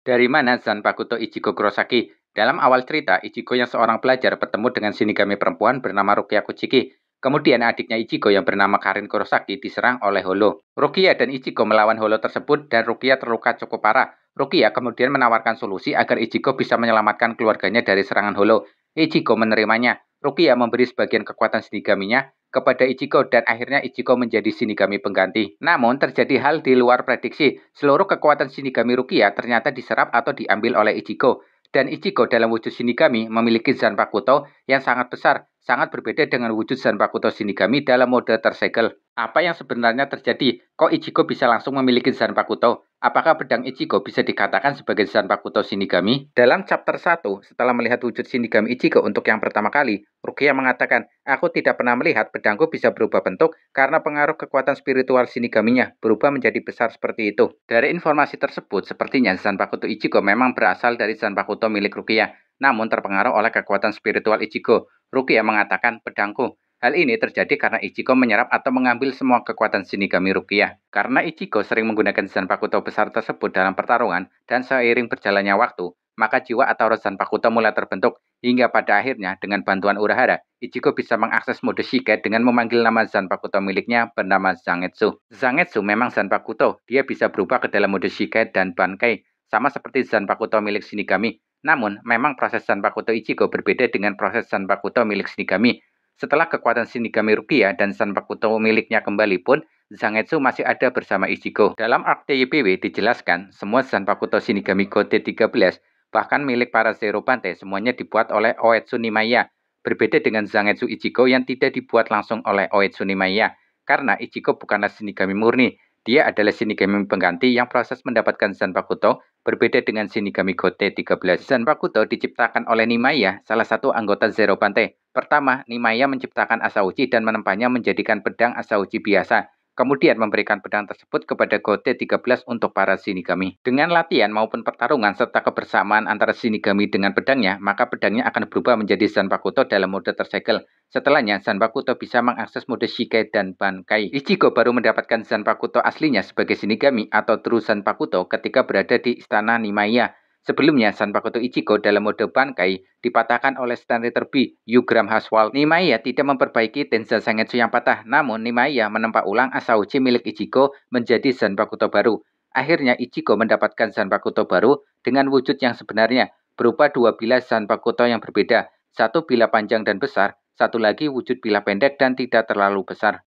Dari mana Zanpakuto Ichigo Kurosaki? Dalam awal cerita, Ichigo yang seorang pelajar bertemu dengan shinigami perempuan bernama Rukia Kuchiki. Kemudian adiknya Ichigo yang bernama Karin Kurosaki diserang oleh Holo. Rukia dan Ichigo melawan Holo tersebut dan Rukia terluka cukup parah. Rukia kemudian menawarkan solusi agar Ichigo bisa menyelamatkan keluarganya dari serangan Holo. Ichigo menerimanya. Rukia memberi sebagian kekuatan shinigaminya kepada Ichigo dan akhirnya Ichigo menjadi shinigami pengganti. Namun terjadi hal di luar prediksi. Seluruh kekuatan shinigami Rukia ternyata diserap atau diambil oleh Ichigo. Dan Ichigo dalam wujud shinigami memiliki Zanpakuto yang sangat besar, sangat berbeda dengan wujud Zanpakuto shinigami dalam mode tersegel. Apa yang sebenarnya terjadi? Kok Ichigo bisa langsung memiliki Zanpakuto? Apakah pedang Ichigo bisa dikatakan sebagai Zanpakuto Shinigami? Dalam chapter 1, setelah melihat wujud Shinigami Ichigo untuk yang pertama kali, Rukia mengatakan, "Aku tidak pernah melihat pedangku bisa berubah bentuk karena pengaruh kekuatan spiritual Shinigaminya berubah menjadi besar seperti itu." Dari informasi tersebut, sepertinya Zanpakuto Ichigo memang berasal dari Zanpakuto milik Rukia, namun terpengaruh oleh kekuatan spiritual Ichigo. Rukia mengatakan, "Pedangku." Hal ini terjadi karena Ichigo menyerap atau mengambil semua kekuatan Shinigami Rukia. Karena Ichigo sering menggunakan Zanpakuto besar tersebut dalam pertarungan dan seiring berjalannya waktu, maka jiwa atau roh Zanpakuto mulai terbentuk hingga pada akhirnya dengan bantuan Urahara, Ichigo bisa mengakses mode Shikai dengan memanggil nama Zanpakuto miliknya bernama Zangetsu. Zangetsu memang Zanpakuto, dia bisa berubah ke dalam mode Shikai dan Bankai, sama seperti Zanpakuto milik Shinigami. Namun, memang proses Zanpakuto Ichigo berbeda dengan proses Zanpakuto milik Shinigami. Setelah kekuatan Shinigami Rukia dan Zanpakuto miliknya kembali pun, Zangetsu masih ada bersama Ichigo. Dalam arc TYPW dijelaskan, semua Zanpakuto Shinigami Gode 13, bahkan milik para Zero Bante, semuanya dibuat oleh Oetsu Nimaiya. Berbeda dengan Zangetsu Ichigo yang tidak dibuat langsung oleh Oetsu Nimaiya. Karena Ichigo bukanlah Shinigami murni, dia adalah Shinigami pengganti yang proses mendapatkan Zanpakuto berbeda dengan Shinigami Gode 13. Zanpakuto diciptakan oleh Nimaiya, salah satu anggota Zero Bante. Pertama, Nimaiya menciptakan Asauchi dan menempahnya menjadikan pedang Asauchi biasa. Kemudian memberikan pedang tersebut kepada Gode 13 untuk para Shinigami. Dengan latihan maupun pertarungan serta kebersamaan antara Shinigami dengan pedangnya, maka pedangnya akan berubah menjadi Zanpakuto dalam mode tersegel. Setelahnya, Zanpakuto bisa mengakses mode Shikai dan Bankai. Ichigo baru mendapatkan Zanpakuto aslinya sebagai Shinigami atau True Zanpakuto ketika berada di istana Nimaiya. Sebelumnya, Zanpakuto Ichigo dalam mode Bankai dipatahkan oleh Stanley Terby, Yugram Haswalt. Nimaiya tidak memperbaiki Tenza Zangetsu yang patah, namun Nimaiya menempa ulang Asauchi milik Ichigo menjadi Zanpakuto baru. Akhirnya Ichigo mendapatkan Zanpakuto baru dengan wujud yang sebenarnya, berupa dua bilah Zanpakuto yang berbeda, satu bilah panjang dan besar, satu lagi wujud bilah pendek dan tidak terlalu besar.